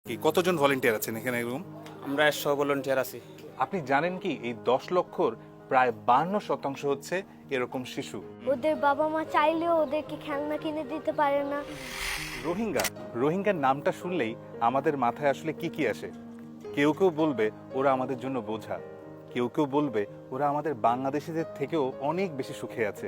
কতজন ভলেন্টিয়ার আছেন এখানে এরকম? আমরা 100 ভলান্টিয়ার আছি। আপনি জানেন কি এই 10 লক্ষর প্রায় 52% হচ্ছে এরকম শিশু। ওদের বাবা মা চাইলেও ওদেরকে খেলনা কিনে দিতে পারে না। রোহিঙ্গার নামটা শুনলেই আমাদের মাথায় আসলে কি আসে? কেউ কেউ বলবে ওরা আমাদের জন্য বোঝা, কেউ কেউ বলবে ওরা আমাদের বাংলাদেশিদের থেকেও অনেক বেশি সুখে আছে,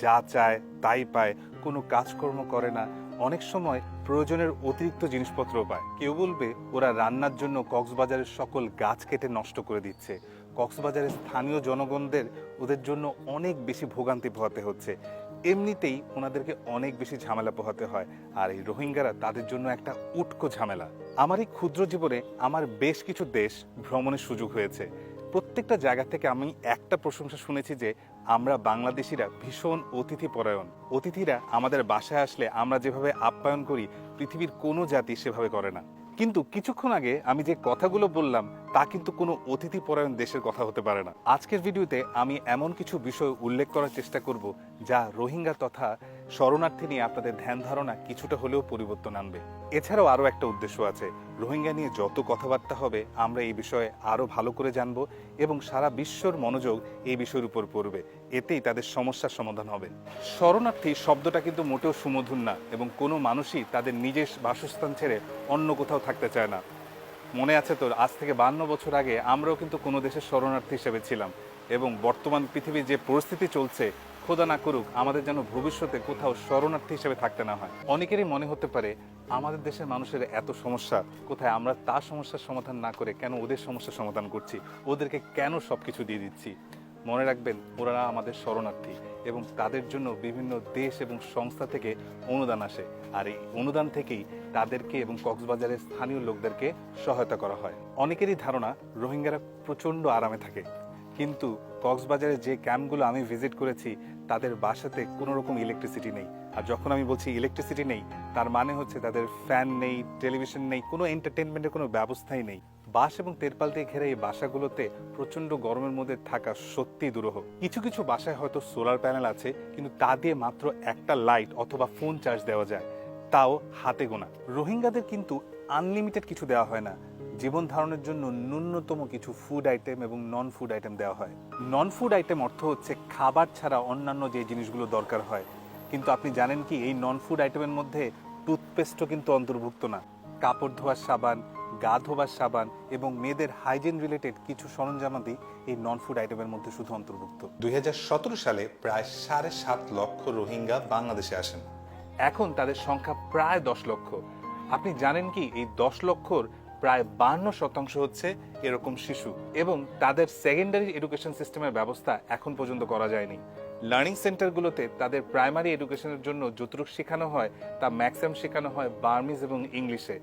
যা চায় তাই পায়, কোনো কাজকর্ম করে না, অনেক সময় প্রয়োজনের অতিরিক্ত জিনিসপত্রও পায়। কেউ বলবে ওরা রান্নার জন্য কক্সবাজারের সকল গাছ কেটে নষ্ট করে দিচ্ছে, কক্সবাজারের স্থানীয় জনগণদের ওদের জন্য অনেক বেশি ভোগান্তি পোহাতে হচ্ছে, এমনিতেই ওনাদেরকে অনেক বেশি ঝামেলা পোহাতে হয়, আর এই রোহিঙ্গারা তাদের জন্য একটা উটকো ঝামেলা। আমার এই ক্ষুদ্র জীবনে আমার বেশ কিছু দেশ ভ্রমণের সুযোগ হয়েছে। প্রত্যেকটা জায়গা থেকে আমি একটা প্রশংসা শুনেছি যে আমরা বাংলাদেশিরা ভীষণ অতিথিপরায়ণ। অতিথিরা আমাদের বাসায় আসলে আমরা যেভাবে আপ্যায়ন করি পৃথিবীর কোনো জাতি সেভাবে করে না। কিন্তু কিছুক্ষণ আগে আমি যে কথাগুলো বললাম তা কিন্তু কোনো অতিথিপরায়ণ দেশের কথা হতে পারে না। আজকের ভিডিওতে আমি এমন কিছু বিষয় উল্লেখ করার চেষ্টা করব যা রোহিঙ্গা তথা শরণার্থী নিয়ে আপনাদের ধ্যান ধারণা কিছুটা হলেও পরিবর্তন আনবে। এছাড়াও আরও একটা উদ্দেশ্য আছে, রোহিঙ্গা নিয়ে যত কথাবার্তা হবে আমরা এই বিষয়ে আরও ভালো করে জানব এবং সারা বিশ্বর মনোযোগ এই বিষয়ের উপর পড়বে, এতেই তাদের সমস্যার সমাধান হবে। শরণার্থী শব্দটা কিন্তু মোটেও সুমধুর না এবং কোনো মানুষই তাদের নিজের বাসস্থান ছেড়ে অন্য কোথাও থাকতে চায় না। মনে আছে তো, আজ থেকে 52 বছর আগে আমরাও কিন্তু কোনো দেশের শরণার্থী হিসেবে ছিলাম এবং বর্তমান পৃথিবীর যে পরিস্থিতি চলছে, খোদা না করুক আমাদের যেন ভবিষ্যতে কোথাও শরণার্থী হিসেবে থাকতে না হয়। অনেকেরই মনে হতে পারে আমাদের দেশের মানুষের এত সমস্যা, কোথায় আমরা তার সমস্যার সমাধান না করে কেন ওদের সমস্যার সমাধান করছি, ওদেরকে কেন সবকিছু দিয়ে দিচ্ছি। মনে রাখবেন ওরা আমাদের শরণার্থী এবং তাদের জন্য বিভিন্ন দেশ এবং সংস্থা থেকে অনুদান আসে, আর এই অনুদান থেকেই তাদেরকে এবং কক্সবাজারের স্থানীয় লোকদেরকে সহায়তা করা হয়। অনেকেরই ধারণা রোহিঙ্গারা প্রচণ্ড আরামে থাকে, কিন্তু কক্সবাজারের যে ক্যাম্পগুলো আমি ভিজিট করেছি তাদের বাসাতে কোনো রকম ইলেকট্রিসিটি নেই। আর যখন আমি বলছি ইলেকট্রিসিটি নেই, তার মানে হচ্ছে তাদের ফ্যান নেই, টেলিভিশন নেই, কোনো এন্টারটেনমেন্টের কোনো ব্যবস্থাই নেই। বাঁশ এবং তেরপাল দিয়ে ঘেরা এই বাসাগুলোতে প্রচন্ড গরমের মধ্যে থাকা সত্যি দুরূহ। কিছু কিছু বাসায় হয়তো সোলার প্যানেল আছে, কিন্তু তা দিয়ে মাত্র একটা লাইট অথবা ফোন চার্জ দেওয়া যায়, তাও হাতে গোনা। রোহিঙ্গাদের কিন্তু আনলিমিটেড কিছু দেওয়া হয় না, জীবন ধারণের জন্য ন্যূনতম কিছু ফুড আইটেম এবং নন ফুড আইটেম দেওয়া হয়। নন ফুড আইটেম অর্থ হচ্ছে খাবার ছাড়া অন্যান্য যে জিনিসগুলো দরকার হয়। কিন্তু আপনি জানেন কি এই নন ফুড আইটেমের মধ্যে টুথপেস্টও কিন্তু অন্তর্ভুক্ত না। কাপড় ধোয়ার সাবান, গা ধোবার সাবান এবং মেয়েদের হাইজিন রিলেটেড কিছু সরঞ্জামাদি এই নন ফুড আইটেমের মধ্যে শুধু অন্তর্ভুক্ত। 2017 সালে প্রায় 7.5 লক্ষ রোহিঙ্গা বাংলাদেশে আসেন। এখন তাদের সংখ্যা প্রায় 10 লক্ষ। আপনি জানেন কি এই 10 লক্ষর প্রায় 52% হচ্ছে এরকম শিশু এবং তাদের সেকেন্ডারি এডুকেশন সিস্টেমের ব্যবস্থা এখন পর্যন্ত করা যায়নি। লার্নিং সেন্টারগুলোতে তাদের প্রাইমারি এডুকেশনের জন্য যতটুকু শেখানো হয় তা ম্যাক্সিমাম শেখানো হয় বার্মিজ এবং ইংলিশে,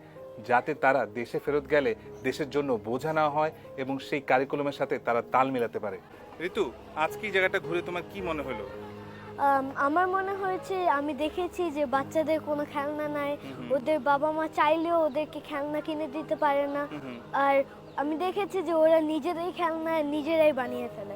যাতে তারা দেশে ফেরত গেলে দেশের জন্য বোঝা না হয় এবং সেই কারিকুলামের সাথে তারা তাল মিলাতে পারে। ঋতু, আজকে এই জায়গাটা ঘুরে তোমার কি মনে হলো? আমার মনে হয়েছে, আমি দেখেছি যে বাচ্চাদের কোনো খেলনা নাই, ওদের বাবা মা চাইলেও ওদেরকে খেলনা কিনে দিতে পারে না। আর আমি দেখেছি যে ওরা নিজেরাই খেলনা নিজেরাই বানিয়ে ফেলে।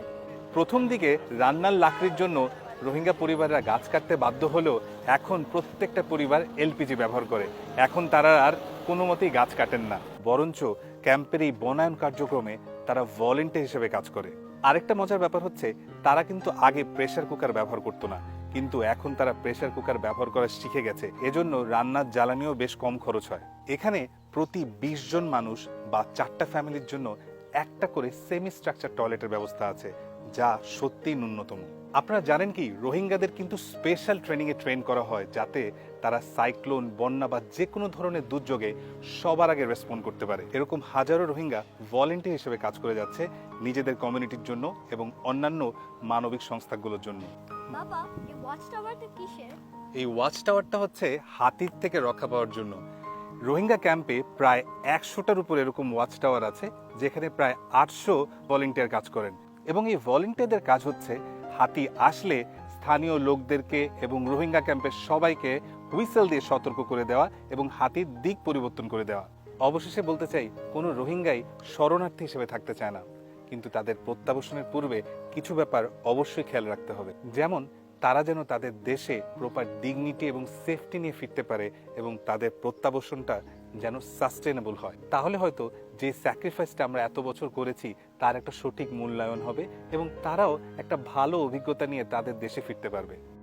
প্রথম দিকে রান্নার লাকড়ির জন্য রোহিঙ্গা পরিবাররা গাছ কাটতে বাধ্য হলেও এখন প্রত্যেকটা পরিবার এলপিজি ব্যবহার করে। এখন তারা আর কোনো মতেই গাছ কাটেন না, বরঞ্চ ক্যাম্পের এই বনায়ন কার্যক্রমে তারা ভলেন্টিয়ার হিসেবে কাজ করে। আরেকটা মজার ব্যাপার হচ্ছে, তারা কিন্তু আগে প্রেসার কুকার ব্যবহার করতো না, কিন্তু এখন তারা প্রেসার কুকার ব্যবহার করা শিখে গেছে। এজন্য রান্নার জ্বালানিও বেশ কম খরচ হয়। এখানে প্রতি 20 জন মানুষ বা 4টা ফ্যামিলির জন্য একটা করে সেমি স্ট্রাকচার টয়লেটের ব্যবস্থা আছে, যা সত্যিই ন্যূনতম। আপনারা জানেন কি রোহিঙ্গাদের কিন্তু স্পেশাল ট্রেনিংয়ে ট্রেন করা হয়, যাতে তারা সাইক্লোন, বন্যা বা যে কোনো ধরনের দুর্যোগে সবার আগে রেসপন্ড করতে পারে। এরকম হাজারো রোহিঙ্গা ভলেন্টিয়ার হিসেবে কাজ করে যাচ্ছে নিজেদের কমিউনিটির জন্য এবং অন্যান্য মানবিক সংস্থাগুলোর জন্য। বাবা, এই ওয়াচ টাওয়ারটা কিসের? এই ওয়াচ টাওয়ারটা হচ্ছে হাতির থেকে রক্ষা পাওয়ার জন্য। রোহিঙ্গা ক্যাম্পে প্রায় 100টার উপর এরকম ওয়াচ টাওয়ার আছে, যেখানে প্রায় 800 ভলেন্টিয়ার কাজ করেন এবং এই ভলেন্টিয়ারদের কাজ হচ্ছে হাতি আসলে স্থানীয় লোকদেরকে এবং রোহিঙ্গা ক্যাম্পের সবাইকে হুইসেল দিয়ে সতর্ক করে দেওয়া এবং হাতির দিক পরিবর্তন করে দেওয়া। অবশেষে বলতে চাই, কোনো রোহিঙ্গাই শরণার্থী হিসেবে থাকতে চায় না, কিন্তু তাদের প্রত্যাবর্তনের পূর্বে কিছু ব্যাপার অবশ্যই খেয়াল রাখতে হবে, যেমন তারা যেন তাদের দেশে প্রপার ডিগনিটি এবং সেফটি নিয়ে ফিরতে পারে এবং তাদের প্রত্যাবর্তনটা যেন সাস্টেনেবল হয়। তাহলে হয়তো যে স্যাক্রিফাইসটা আমরা এত বছর করেছি তার একটা সঠিক মূল্যায়ন হবে এবং তারাও একটা ভালো অভিজ্ঞতা নিয়ে তাদের দেশে ফিরতে পারবে।